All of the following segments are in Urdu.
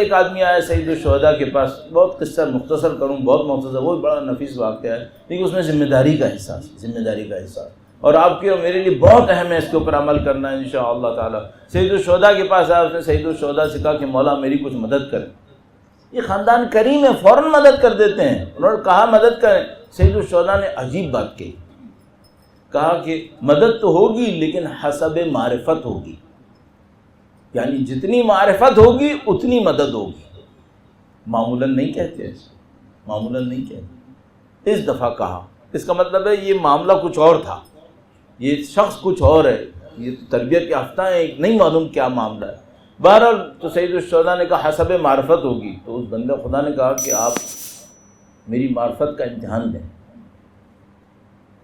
ایک آدمی آیا سید الشہداء کے پاس، بہت قصہ مختصر کروں، بہت مختصر، وہ بڑا نفیس واقعہ ہے لیکن اس میں ذمہ داری کا احساس اور آپ کے اور میرے لیے بہت اہم ہے، اس کے اوپر عمل کرنا ہے انشاءاللہ تعالی۔ سید الشہداء کے پاس آیا، اس نے سید الشہداء سے کہا کہ مولا میری کچھ مدد کریں۔ یہ خاندان کریم ہے، فوراً مدد کر دیتے ہیں۔ انہوں نے کہا مدد کریں۔ سید الشہداء نے عجیب بات کہی، کہا کہ مدد تو ہوگی لیکن حسب معرفت ہوگی، یعنی جتنی معرفت ہوگی اتنی مدد ہوگی۔ معمولاً نہیں کہتے، معمولاً نہیں کہتے، اس دفعہ کہا۔ اس کا مطلب ہے یہ معاملہ کچھ اور تھا، یہ شخص کچھ اور ہے، یہ تربیت یافتہ ہے، نہیں معلوم کیا معاملہ ہے۔ بہرحال تو سید الشہداء نے کہا حسب معرفت ہوگی۔ تو اس بندہ خدا نے کہا کہ آپ میری معرفت کا امتحان دیں۔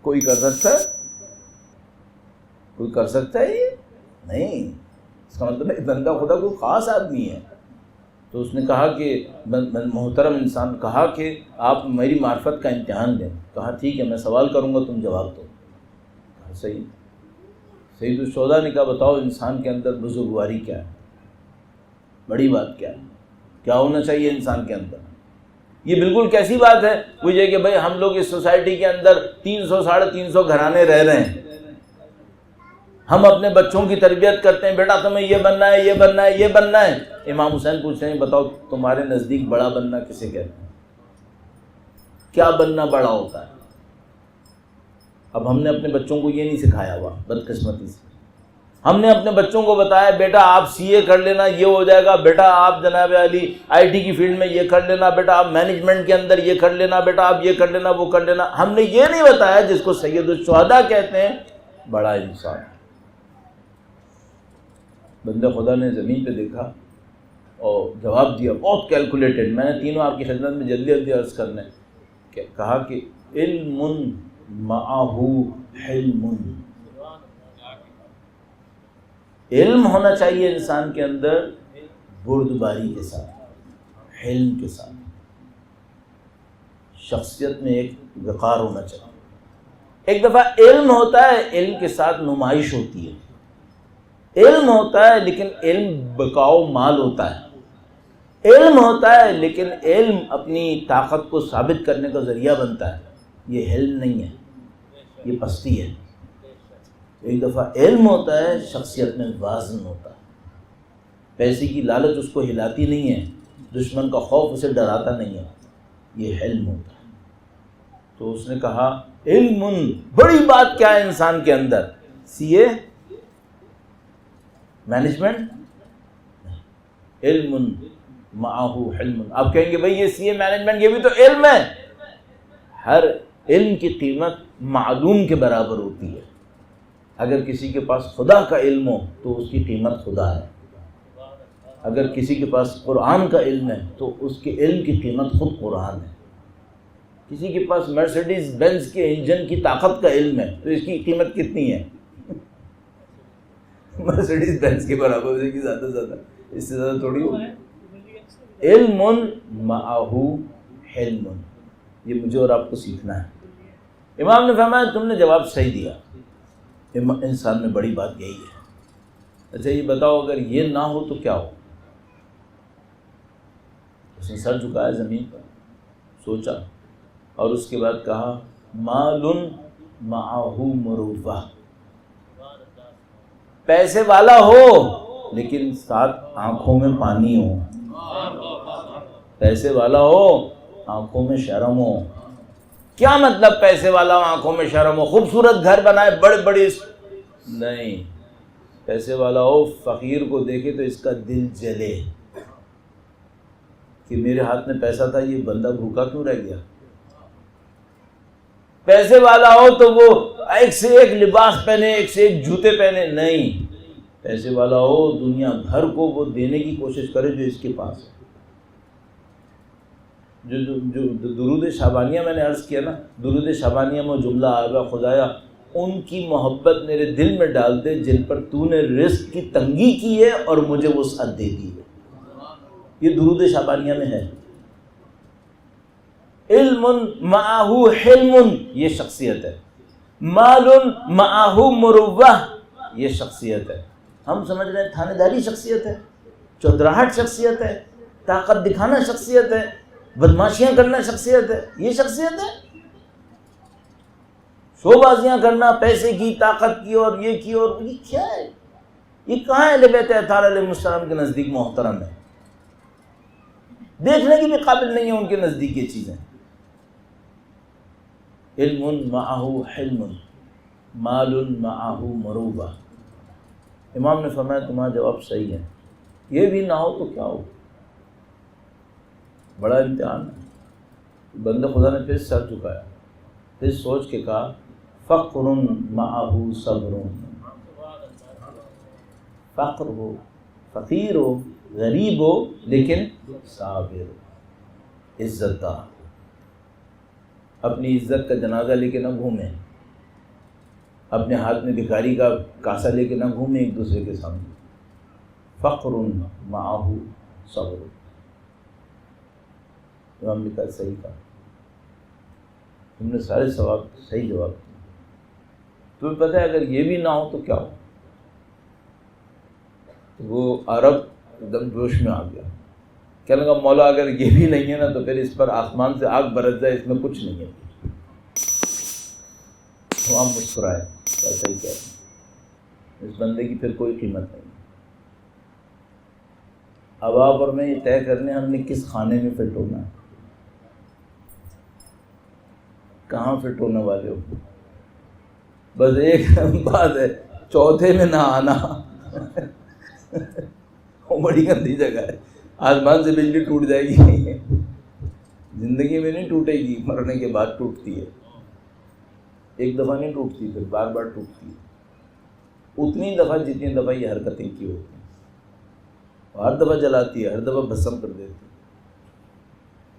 کوئی کر سکتا ہے؟ کوئی کر سکتا ہے یہ؟ نہیں۔ اس کا مطلب ہے بندہ خدا کوئی خاص آدمی ہے۔ تو اس نے کہا کہ محترم انسان کہا کہ آپ میری معرفت کا امتحان دیں۔ کہا ٹھیک ہے، میں سوال کروں گا، تم جواب دو۔ کہا صحیح۔ سید الشہداء نے کہا بتاؤ انسان کے اندر بزرگواری کیا ہے، بڑی بات کیا ہے، کیا ہونا چاہیے انسان کے اندر؟ یہ بالکل کیسی بات ہے وہ یہ کہ بھائی ہم لوگ اس سوسائٹی کے اندر 300-350 گھرانے رہ رہے ہیں، ہم اپنے بچوں کی تربیت کرتے ہیں، بیٹا تمہیں یہ بننا ہے، یہ بننا ہے، یہ بننا ہے۔ امام حسین پوچھتے ہیں بتاؤ تمہارے نزدیک بڑا بننا کسے کہتے ہیں؟ کیا بننا بڑا ہوتا ہے؟ اب ہم نے اپنے بچوں کو یہ نہیں سکھایا ہوا، بدقسمتی سے۔ ہم نے اپنے بچوں کو بتایا بیٹا آپ CA کر لینا، یہ ہو جائے گا، بیٹا آپ جناب علی IT کی فیلڈ میں یہ کر لینا، بیٹا آپ مینجمنٹ کے اندر یہ کر لینا، بیٹا آپ یہ کر لینا، وہ کر لینا۔ ہم نے یہ نہیں بتایا جس کو سید الشہداء کہتے ہیں بڑا انسان۔ بندے خدا نے زمین پہ دیکھا اور جواب دیا بہت کیلکولیٹڈ۔ میں نے تینوں آپ کی خدمت میں جلدی جلدی عرض کرنا ہے۔ کہا کہ علم معہ حلم، علم ہونا چاہیے انسان کے اندر بردباری کے ساتھ، حلم کے ساتھ، شخصیت میں ایک وقار ہونا چاہیے۔ ایک دفعہ علم ہوتا ہے، علم کے ساتھ نمائش ہوتی ہے۔ علم ہوتا ہے لیکن علم بکاؤ مال ہوتا ہے۔ علم ہوتا ہے لیکن علم اپنی طاقت کو ثابت کرنے کا ذریعہ بنتا ہے۔ یہ علم نہیں ہے، یہ پستی ہے۔ ایک دفعہ علم ہوتا ہے، شخصیت میں وازن ہوتا ہے۔ پیسے کی لالچ اس کو ہلاتی نہیں ہے، دشمن کا خوف اسے ڈراتا نہیں ہے، یہ علم ہوتا ہے۔ تو اس نے کہا علم، بڑی بات کیا ہے انسان کے اندر؟ CA management? علم معہ حلم۔ آپ کہیں گے بھئی یہ CA مینجمنٹ یہ بھی تو علم ہے۔ ہر علم کی قیمت معلوم کے برابر ہوتی ہے۔ اگر کسی کے پاس خدا کا علم ہو تو اس کی قیمت خدا ہے، اگر کسی کے پاس قرآن کا علم ہے تو اس کے علم کی قیمت خود قرآن ہے۔ کسی کے پاس مرسیڈیز بینز کے انجن کی طاقت کا علم ہے تو اس کی قیمت کتنی ہے؟ مرسیڈیز بینز کے برابر، اس کی زیادہ زیادہ، اس سے زیادہ تھوڑی ہوگی۔ علم معہ حلم، یہ مجھے اور آپ کو سیکھنا ہے۔ امام نے فرمایا تم نے جواب صحیح دیا، انسان میں بڑی بات یہی ہے۔ اچھا یہ بتاؤ اگر یہ نہ ہو تو کیا ہو؟ اس نے سر جھکایا زمین پر، سوچا اور اس کے بعد کہا مال معہ مروہ، پیسے والا ہو لیکن ساتھ آنکھوں میں پانی ہو، پیسے والا ہو آنکھوں میں شرم ہو۔ کیا مطلب پیسے والا ہو آنکھوں میں شرم ہو؟ خوبصورت گھر بنائے بڑے بڑے، نہیں، پیسے والا ہو فقیر کو دیکھے تو اس کا دل جلے کہ میرے ہاتھ میں پیسہ تھا، یہ بندہ بھوکا کیوں رہ گیا۔ پیسے والا ہو تو وہ ایک سے ایک لباس پہنے، ایک سے ایک جوتے پہنے، نہیں، پیسے والا ہو دنیا بھر کو وہ دینے کی کوشش کرے جو اس کے پاس ہے۔ جو درود شعبانیہ میں نے عرض کیا نا، درود شعبانیہ میں جملہ آئے خدایا ان کی محبت میرے دل میں ڈال دے جن پر تو نے رزق کی تنگی کی ہے اور مجھے وسعت دے دی ہے۔ یہ درود شعبانیہ میں ہے۔ علم معہ حلم، یہ شخصیت ہے۔ مال معہ مروہ، یہ شخصیت ہے۔ ہم سمجھ رہے ہیں تھانے داری شخصیت ہے، چودراہٹ شخصیت ہے، طاقت دکھانا شخصیت ہے، بدماشیاں کرنا شخصیت ہے، یہ شخصیت ہے؟ شو بازیاں کرنا پیسے کی، طاقت کی، اور یہ کی، اور یہ کیا ہے؟ یہ کہاں اہل بیت اطہار علیہ السلام کے نزدیک محترم ہے؟ دیکھنے کی بھی قابل نہیں ہے ان کے نزدیک یہ چیزیں۔ علم معہ حلم، مال معہ مروبہ۔ امام نے فرمایا تمہارا جواب صحیح ہے، یہ بھی نہ ہو تو کیا ہو؟ بڑا امتحان ہے۔ بندہ خدا نے پھر سر جھکایا، پھر سوچ کے کہا فقر معہ صبر۔ فقر ہو، فقیر ہو، غریب ہو، لیکن صابر ہو، عزت دار، اپنی عزت کا جنازہ لے کے نہ گھومیں، اپنے ہاتھ میں بھکاری کا کاسا لے کے نہ گھومیں ایک دوسرے کے سامنے۔ فقر معہ صبر۔ امام نے کہا صحیح کہا، تم نے سارے ثواب صحیح جواب دیا۔ تمہیں پتہ ہے اگر یہ بھی نہ ہو تو کیا ہو؟ وہ عرب ایک دم جوش میں آ گیا، کہنے لگا مولا اگر یہ بھی نہیں ہے نا تو پھر اس پر آسمان سے آگ برس جائے، اس میں کچھ نہیں ہے۔ تو ہم مسکرائے، ایسا ہی کہہ رہے ہیں، اس بندے کی پھر کوئی قیمت نہیں۔ اب آپ اور میں یہ طے کرنے ہم نے کس خانے میں فٹ ہونا ہے، کہاں فٹ ہونے والے ہو؟ بس ایک بات ہے، چوتھے میں نہ آنا وہ بڑی گندی جگہ ہے، آسمان سے بجلی ٹوٹ جائے گی، زندگی میں نہیں ٹوٹے گی، مرنے کے بعد ٹوٹتی ہے، ایک دفعہ نہیں ٹوٹتی، پھر بار بار ٹوٹتی ہے، اتنی دفعہ جتنی دفعہ یہ حرکتیں کی ہوتی ہیں، ہر دفعہ جلاتی ہے، ہر دفعہ بھسم کر دیتی ہے۔